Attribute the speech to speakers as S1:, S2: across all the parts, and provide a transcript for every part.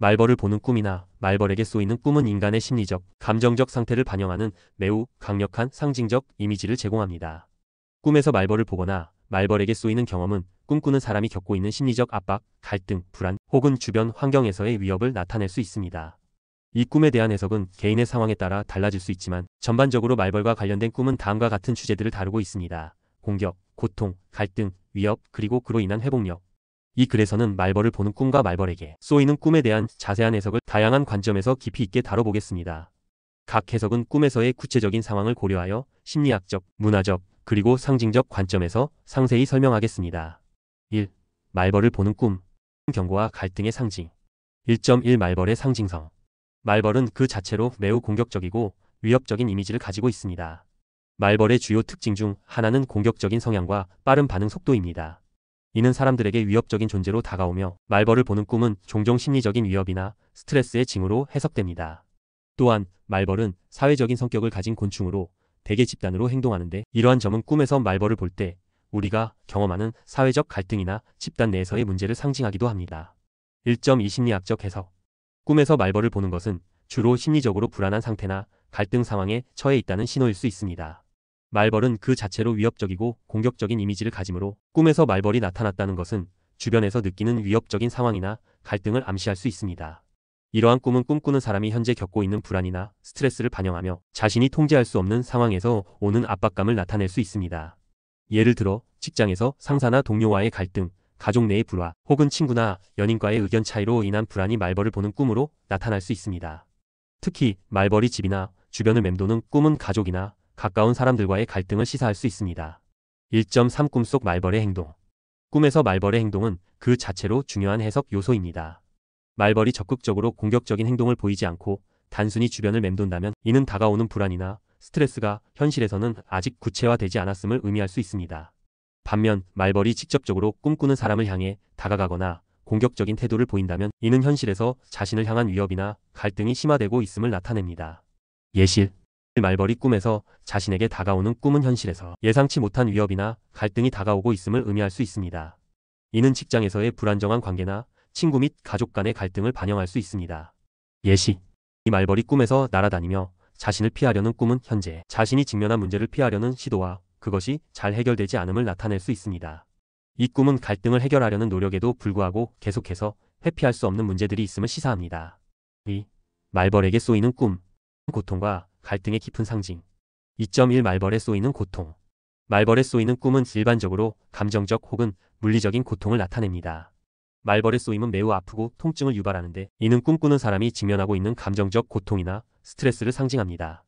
S1: 말벌을 보는 꿈이나 말벌에게 쏘이는 꿈은 인간의 심리적, 감정적 상태를 반영하는 매우 강력한 상징적 이미지를 제공합니다. 꿈에서 말벌을 보거나 말벌에게 쏘이는 경험은 꿈꾸는 사람이 겪고 있는 심리적 압박, 갈등, 불안, 혹은 주변 환경에서의 위협을 나타낼 수 있습니다. 이 꿈에 대한 해석은 개인의 상황에 따라 달라질 수 있지만 전반적으로 말벌과 관련된 꿈은 다음과 같은 주제들을 다루고 있습니다. 공격, 고통, 갈등, 위협, 그리고 그로 인한 회복력. 이 글에서는 말벌을 보는 꿈과 말벌에게 쏘이는 꿈에 대한 자세한 해석을 다양한 관점에서 깊이 있게 다뤄보겠습니다. 각 해석은 꿈에서의 구체적인 상황을 고려하여 심리학적, 문화적, 그리고 상징적 관점에서 상세히 설명하겠습니다. 1. 말벌을 보는 꿈. 경고와 갈등의 상징. 1.1 말벌의 상징성. 말벌은 그 자체로 매우 공격적이고 위협적인 이미지를 가지고 있습니다. 말벌의 주요 특징 중 하나는 공격적인 성향과 빠른 반응 속도입니다. 이는 사람들에게 위협적인 존재로 다가오며 말벌을 보는 꿈은 종종 심리적인 위협이나 스트레스의 징후로 해석됩니다. 또한 말벌은 사회적인 성격을 가진 곤충으로 대개 집단으로 행동하는데 이러한 점은 꿈에서 말벌을 볼 때 우리가 경험하는 사회적 갈등이나 집단 내에서의 문제를 상징하기도 합니다. 1.2 심리학적 해석. 꿈에서 말벌을 보는 것은 주로 심리적으로 불안한 상태나 갈등 상황에 처해 있다는 신호일 수 있습니다. 말벌은 그 자체로 위협적이고 공격적인 이미지를 가지므로 꿈에서 말벌이 나타났다는 것은 주변에서 느끼는 위협적인 상황이나 갈등을 암시할 수 있습니다. 이러한 꿈은 꿈꾸는 사람이 현재 겪고 있는 불안이나 스트레스를 반영하며 자신이 통제할 수 없는 상황에서 오는 압박감을 나타낼 수 있습니다. 예를 들어 직장에서 상사나 동료와의 갈등, 가족 내의 불화, 혹은 친구나 연인과의 의견 차이로 인한 불안이 말벌을 보는 꿈으로 나타날 수 있습니다. 특히 말벌이 집이나 주변을 맴도는 꿈은 가족이나 가까운 사람들과의 갈등을 시사할 수 있습니다. 1.3 꿈속 말벌의 행동. 꿈에서 말벌의 행동은 그 자체로 중요한 해석 요소입니다. 말벌이 적극적으로 공격적인 행동을 보이지 않고 단순히 주변을 맴돈다면 이는 다가오는 불안이나 스트레스가 현실에서는 아직 구체화되지 않았음을 의미할 수 있습니다. 반면 말벌이 직접적으로 꿈꾸는 사람을 향해 다가가거나 공격적인 태도를 보인다면 이는 현실에서 자신을 향한 위협이나 갈등이 심화되고 있음을 나타냅니다. 예실. 말벌이 꿈에서 자신에게 다가오는 꿈은 현실에서 예상치 못한 위협이나 갈등이 다가오고 있음을 의미할 수 있습니다. 이는 직장에서의 불안정한 관계나 친구 및 가족 간의 갈등을 반영할 수 있습니다. 예시. 이 말벌이 꿈에서 날아다니며 자신을 피하려는 꿈은 현재 자신이 직면한 문제를 피하려는 시도와 그것이 잘 해결되지 않음을 나타낼 수 있습니다. 이 꿈은 갈등을 해결하려는 노력에도 불구하고 계속해서 회피할 수 없는 문제들이 있음을 시사합니다. 2. 말벌에게 쏘이는 꿈. 고통과 갈등의 깊은 상징. 2.1 말벌에 쏘이는 고통. 말벌에 쏘이는 꿈은 일반적으로 감정적 혹은 물리적인 고통을 나타냅니다. 말벌에 쏘임은 매우 아프고 통증을 유발하는데 이는 꿈꾸는 사람이 직면하고 있는 감정적 고통이나 스트레스를 상징합니다.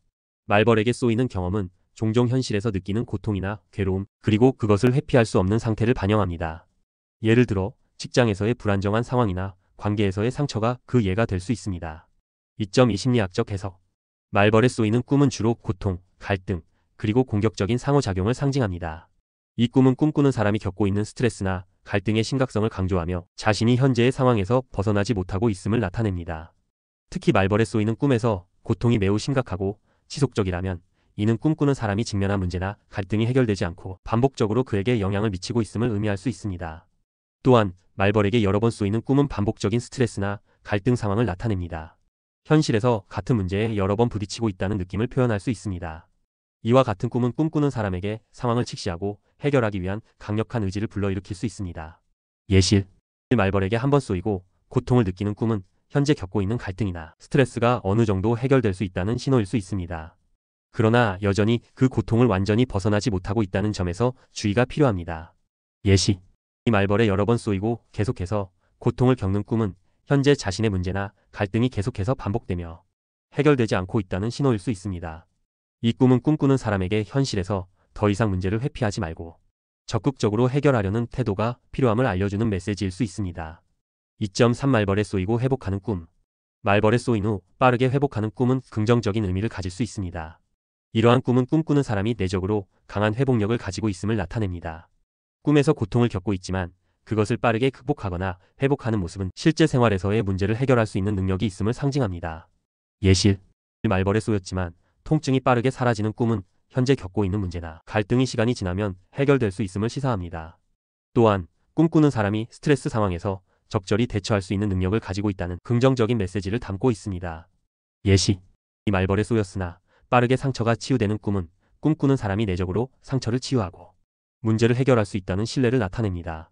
S1: 말벌에게 쏘이는 경험은 종종 현실에서 느끼는 고통이나 괴로움, 그리고 그것을 회피할 수 없는 상태를 반영합니다. 예를 들어 직장에서의 불안정한 상황이나 관계에서의 상처가 그 예가 될 수 있습니다. 2.2 심리학적 해석. 말벌에 쏘이는 꿈은 주로 고통, 갈등, 그리고 공격적인 상호작용을 상징합니다. 이 꿈은 꿈꾸는 사람이 겪고 있는 스트레스나 갈등의 심각성을 강조하며 자신이 현재의 상황에서 벗어나지 못하고 있음을 나타냅니다. 특히 말벌에 쏘이는 꿈에서 고통이 매우 심각하고 지속적이라면 이는 꿈꾸는 사람이 직면한 문제나 갈등이 해결되지 않고 반복적으로 그에게 영향을 미치고 있음을 의미할 수 있습니다. 또한 말벌에게 여러 번 쏘이는 꿈은 반복적인 스트레스나 갈등 상황을 나타냅니다. 현실에서 같은 문제에 여러 번 부딪히고 있다는 느낌을 표현할 수 있습니다. 이와 같은 꿈은 꿈꾸는 사람에게 상황을 직시하고 해결하기 위한 강력한 의지를 불러일으킬 수 있습니다. 예실. 말벌에게 한 번 쏘이고 고통을 느끼는 꿈은 현재 겪고 있는 갈등이나 스트레스가 어느 정도 해결될 수 있다는 신호일 수 있습니다. 그러나 여전히 그 고통을 완전히 벗어나지 못하고 있다는 점에서 주의가 필요합니다. 예시. 이 말벌에 여러 번 쏘이고 계속해서 고통을 겪는 꿈은 현재 자신의 문제나 갈등이 계속해서 반복되며 해결되지 않고 있다는 신호일 수 있습니다. 이 꿈은 꿈꾸는 사람에게 현실에서 더 이상 문제를 회피하지 말고 적극적으로 해결하려는 태도가 필요함을 알려주는 메시지일 수 있습니다. 2.3 말벌에 쏘이고 회복하는 꿈. 말벌에 쏘인 후 빠르게 회복하는 꿈은 긍정적인 의미를 가질 수 있습니다. 이러한 꿈은 꿈꾸는 사람이 내적으로 강한 회복력을 가지고 있음을 나타냅니다. 꿈에서 고통을 겪고 있지만 그것을 빠르게 극복하거나 회복하는 모습은 실제 생활에서의 문제를 해결할 수 있는 능력이 있음을 상징합니다. 예실. 말벌에 쏘였지만 통증이 빠르게 사라지는 꿈은 현재 겪고 있는 문제나 갈등이 시간이 지나면 해결될 수 있음을 시사합니다. 또한 꿈꾸는 사람이 스트레스 상황에서 적절히 대처할 수 있는 능력을 가지고 있다는 긍정적인 메시지를 담고 있습니다. 예시. 이 말벌에 쏘였으나 빠르게 상처가 치유되는 꿈은 꿈꾸는 사람이 내적으로 상처를 치유하고 문제를 해결할 수 있다는 신뢰를 나타냅니다.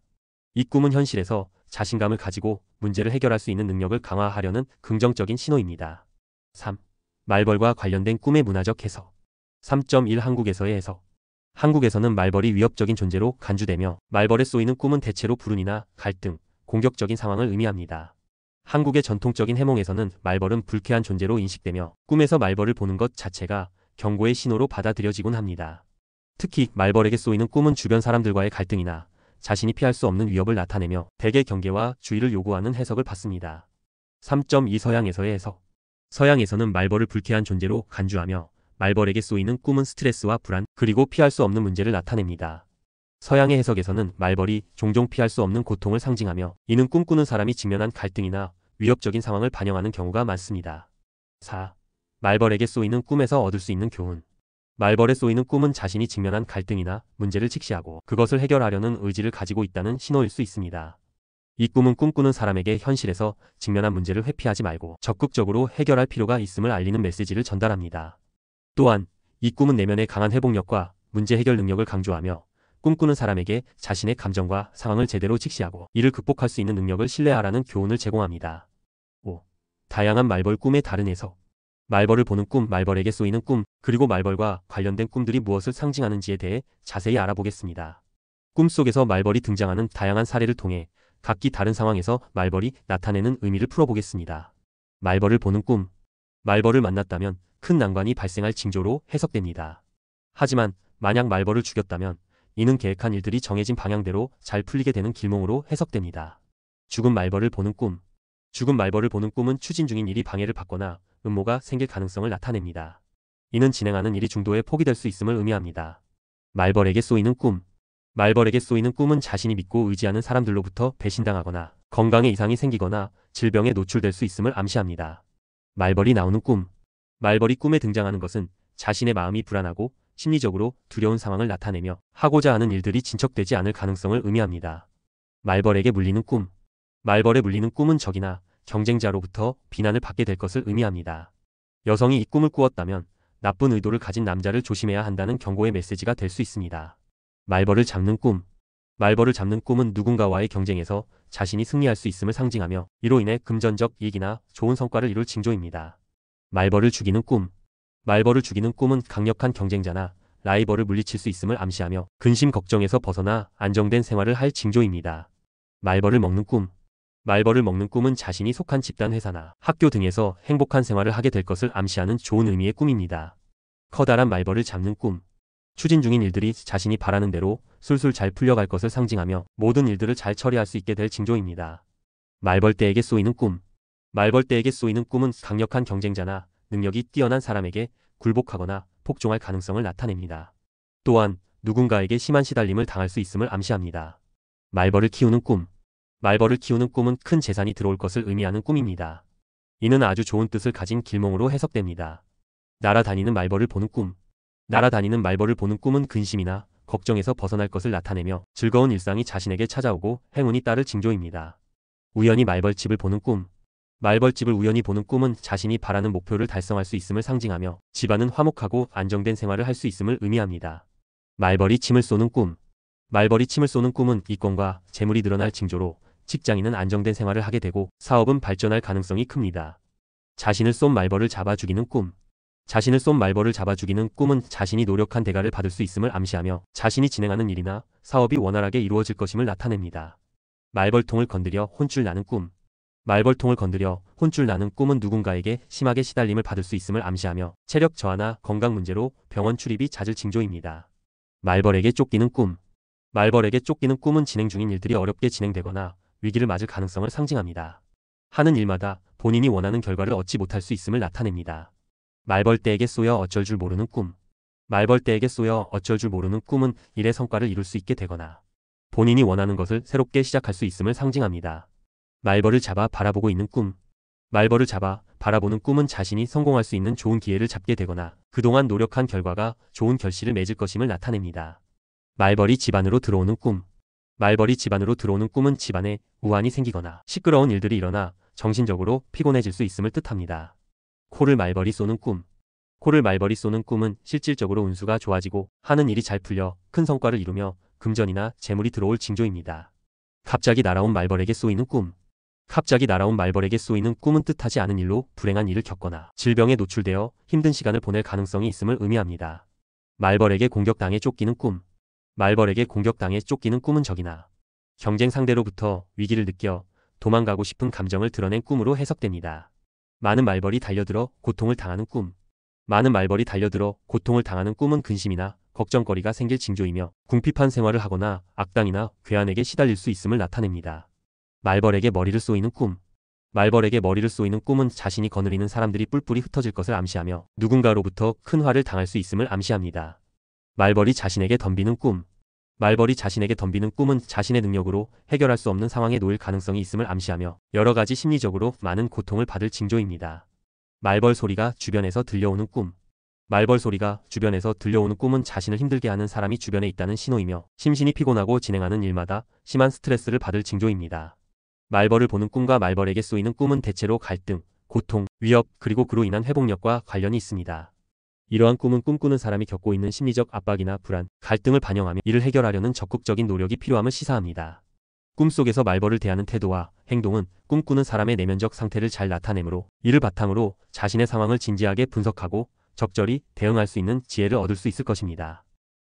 S1: 이 꿈은 현실에서 자신감을 가지고 문제를 해결할 수 있는 능력을 강화하려는 긍정적인 신호입니다. 3. 말벌과 관련된 꿈의 문화적 해석. 3.1 한국에서의 해석. 한국에서는 말벌이 위협적인 존재로 간주되며 말벌에 쏘이는 꿈은 대체로 불운이나 갈등, 공격적인 상황을 의미합니다. 한국의 전통적인 해몽에서는 말벌은 불쾌한 존재로 인식되며 꿈에서 말벌을 보는 것 자체가 경고의 신호로 받아들여지곤 합니다. 특히 말벌에게 쏘이는 꿈은 주변 사람들과의 갈등이나 자신이 피할 수 없는 위협을 나타내며 대개 경계와 주의를 요구하는 해석을 받습니다. 3.2 서양에서의 해석. 서양에서는 말벌을 불쾌한 존재로 간주하며 말벌에게 쏘이는 꿈은 스트레스와 불안, 그리고 피할 수 없는 문제를 나타냅니다. 서양의 해석에서는 말벌이 종종 피할 수 없는 고통을 상징하며 이는 꿈꾸는 사람이 직면한 갈등이나 위협적인 상황을 반영하는 경우가 많습니다. 4. 말벌에게 쏘이는 꿈에서 얻을 수 있는 교훈. 말벌에 쏘이는 꿈은 자신이 직면한 갈등이나 문제를 직시하고 그것을 해결하려는 의지를 가지고 있다는 신호일 수 있습니다. 이 꿈은 꿈꾸는 사람에게 현실에서 직면한 문제를 회피하지 말고 적극적으로 해결할 필요가 있음을 알리는 메시지를 전달합니다. 또한 이 꿈은 내면의 강한 회복력과 문제 해결 능력을 강조하며 꿈꾸는 사람에게 자신의 감정과 상황을 제대로 직시하고 이를 극복할 수 있는 능력을 신뢰하라는 교훈을 제공합니다. 5. 다양한 말벌 꿈의 다른 해석. 말벌을 보는 꿈, 말벌에게 쏘이는 꿈, 그리고 말벌과 관련된 꿈들이 무엇을 상징하는지에 대해 자세히 알아보겠습니다. 꿈속에서 말벌이 등장하는 다양한 사례를 통해 각기 다른 상황에서 말벌이 나타내는 의미를 풀어보겠습니다. 말벌을 보는 꿈. 말벌을 만났다면 큰 난관이 발생할 징조로 해석됩니다. 하지만 만약 말벌을 죽였다면 이는 계획한 일들이 정해진 방향대로 잘 풀리게 되는 길몽으로 해석됩니다. 죽은 말벌을 보는 꿈. 죽은 말벌을 보는 꿈은 추진 중인 일이 방해를 받거나 음모가 생길 가능성을 나타냅니다. 이는 진행하는 일이 중도에 포기될 수 있음을 의미합니다. 말벌에게 쏘이는 꿈. 말벌에게 쏘이는 꿈은 자신이 믿고 의지하는 사람들로부터 배신당하거나 건강에 이상이 생기거나 질병에 노출될 수 있음을 암시합니다. 말벌이 나오는 꿈. 말벌이 꿈에 등장하는 것은 자신의 마음이 불안하고 심리적으로 두려운 상황을 나타내며 하고자 하는 일들이 진척되지 않을 가능성을 의미합니다. 말벌에게 물리는 꿈. 말벌에 물리는 꿈은 적이나 경쟁자로부터 비난을 받게 될 것을 의미합니다. 여성이 이 꿈을 꾸었다면 나쁜 의도를 가진 남자를 조심해야 한다는 경고의 메시지가 될 수 있습니다. 말벌을 잡는 꿈. 말벌을 잡는 꿈은 누군가와의 경쟁에서 자신이 승리할 수 있음을 상징하며 이로 인해 금전적 이익이나 좋은 성과를 이룰 징조입니다. 말벌을 죽이는 꿈. 말벌을 죽이는 꿈은 강력한 경쟁자나 라이벌을 물리칠 수 있음을 암시하며 근심 걱정에서 벗어나 안정된 생활을 할 징조입니다. 말벌을 먹는 꿈. 말벌을 먹는 꿈은 자신이 속한 집단 회사나 학교 등에서 행복한 생활을 하게 될 것을 암시하는 좋은 의미의 꿈입니다. 커다란 말벌을 잡는 꿈. 추진 중인 일들이 자신이 바라는 대로 술술 잘 풀려갈 것을 상징하며 모든 일들을 잘 처리할 수 있게 될 징조입니다. 말벌떼에게 쏘이는 꿈. 말벌떼에게 쏘이는 꿈은 강력한 경쟁자나 능력이 뛰어난 사람에게 굴복하거나 복종할 가능성을 나타냅니다. 또한 누군가에게 심한 시달림을 당할 수 있음을 암시합니다. 말벌을 키우는 꿈. 말벌을 키우는 꿈은 큰 재산이 들어올 것을 의미하는 꿈입니다. 이는 아주 좋은 뜻을 가진 길몽으로 해석됩니다. 날아다니는 말벌을 보는 꿈. 날아다니는 말벌을 보는 꿈은 근심이나 걱정에서 벗어날 것을 나타내며 즐거운 일상이 자신에게 찾아오고 행운이 따를 징조입니다. 우연히 말벌집을 보는 꿈. 말벌집을 우연히 보는 꿈은 자신이 바라는 목표를 달성할 수 있음을 상징하며 집안은 화목하고 안정된 생활을 할 수 있음을 의미합니다. 말벌이 침을 쏘는 꿈. 말벌이 침을 쏘는 꿈은 이권과 재물이 늘어날 징조로 직장인은 안정된 생활을 하게 되고 사업은 발전할 가능성이 큽니다. 자신을 쏜 말벌을 잡아 죽이는 꿈. 자신을 쏜 말벌을 잡아 죽이는 꿈은 자신이 노력한 대가를 받을 수 있음을 암시하며 자신이 진행하는 일이나 사업이 원활하게 이루어질 것임을 나타냅니다. 말벌통을 건드려 혼쭐 나는 꿈. 말벌통을 건드려 혼쭐 나는 꿈은 누군가에게 심하게 시달림을 받을 수 있음을 암시하며 체력 저하나 건강 문제로 병원 출입이 잦을 징조입니다. 말벌에게 쫓기는 꿈. 말벌에게 쫓기는 꿈은 진행 중인 일들이 어렵게 진행되거나 위기를 맞을 가능성을 상징합니다. 하는 일마다 본인이 원하는 결과를 얻지 못할 수 있음을 나타냅니다. 말벌떼에게 쏘여 어쩔 줄 모르는 꿈. 말벌떼에게 쏘여 어쩔 줄 모르는 꿈은 일의 성과를 이룰 수 있게 되거나 본인이 원하는 것을 새롭게 시작할 수 있음을 상징합니다. 말벌을 잡아 바라보고 있는 꿈. 말벌을 잡아 바라보는 꿈은 자신이 성공할 수 있는 좋은 기회를 잡게 되거나 그동안 노력한 결과가 좋은 결실을 맺을 것임을 나타냅니다. 말벌이 집 안으로 들어오는 꿈. 말벌이 집 안으로 들어오는 꿈은 집안에 우환이 생기거나 시끄러운 일들이 일어나 정신적으로 피곤해질 수 있음을 뜻합니다. 코를 말벌이 쏘는 꿈. 코를 말벌이 쏘는 꿈은 실질적으로 운수가 좋아지고 하는 일이 잘 풀려 큰 성과를 이루며 금전이나 재물이 들어올 징조입니다. 갑자기 날아온 말벌에게 쏘이는 꿈. 갑자기 날아온 말벌에게 쏘이는 꿈은 뜻하지 않은 일로 불행한 일을 겪거나 질병에 노출되어 힘든 시간을 보낼 가능성이 있음을 의미합니다. 말벌에게 공격당해 쫓기는 꿈. 말벌에게 공격당해 쫓기는 꿈은 적이나 경쟁 상대로부터 위기를 느껴 도망가고 싶은 감정을 드러낸 꿈으로 해석됩니다. 많은 말벌이 달려들어 고통을 당하는 꿈. 많은 말벌이 달려들어 고통을 당하는 꿈은 근심이나 걱정거리가 생길 징조이며 궁핍한 생활을 하거나 악당이나 괴한에게 시달릴 수 있음을 나타냅니다. 말벌에게 머리를 쏘이는 꿈. 말벌에게 머리를 쏘이는 꿈은 자신이 거느리는 사람들이 뿔뿔이 흩어질 것을 암시하며 누군가로부터 큰 화를 당할 수 있음을 암시합니다. 말벌이 자신에게 덤비는 꿈. 말벌이 자신에게 덤비는 꿈은 자신의 능력으로 해결할 수 없는 상황에 놓일 가능성이 있음을 암시하며 여러 가지 심리적으로 많은 고통을 받을 징조입니다. 말벌 소리가 주변에서 들려오는 꿈. 말벌 소리가 주변에서 들려오는 꿈은 자신을 힘들게 하는 사람이 주변에 있다는 신호이며 심신이 피곤하고 진행하는 일마다 심한 스트레스를 받을 징조입니다. 말벌을 보는 꿈과 말벌에게 쏘이는 꿈은 대체로 갈등, 고통, 위협, 그리고 그로 인한 회복력과 관련이 있습니다. 이러한 꿈은 꿈꾸는 사람이 겪고 있는 심리적 압박이나 불안, 갈등을 반영하며 이를 해결하려는 적극적인 노력이 필요함을 시사합니다. 꿈속에서 말벌을 대하는 태도와 행동은 꿈꾸는 사람의 내면적 상태를 잘 나타내므로 이를 바탕으로 자신의 상황을 진지하게 분석하고 적절히 대응할 수 있는 지혜를 얻을 수 있을 것입니다.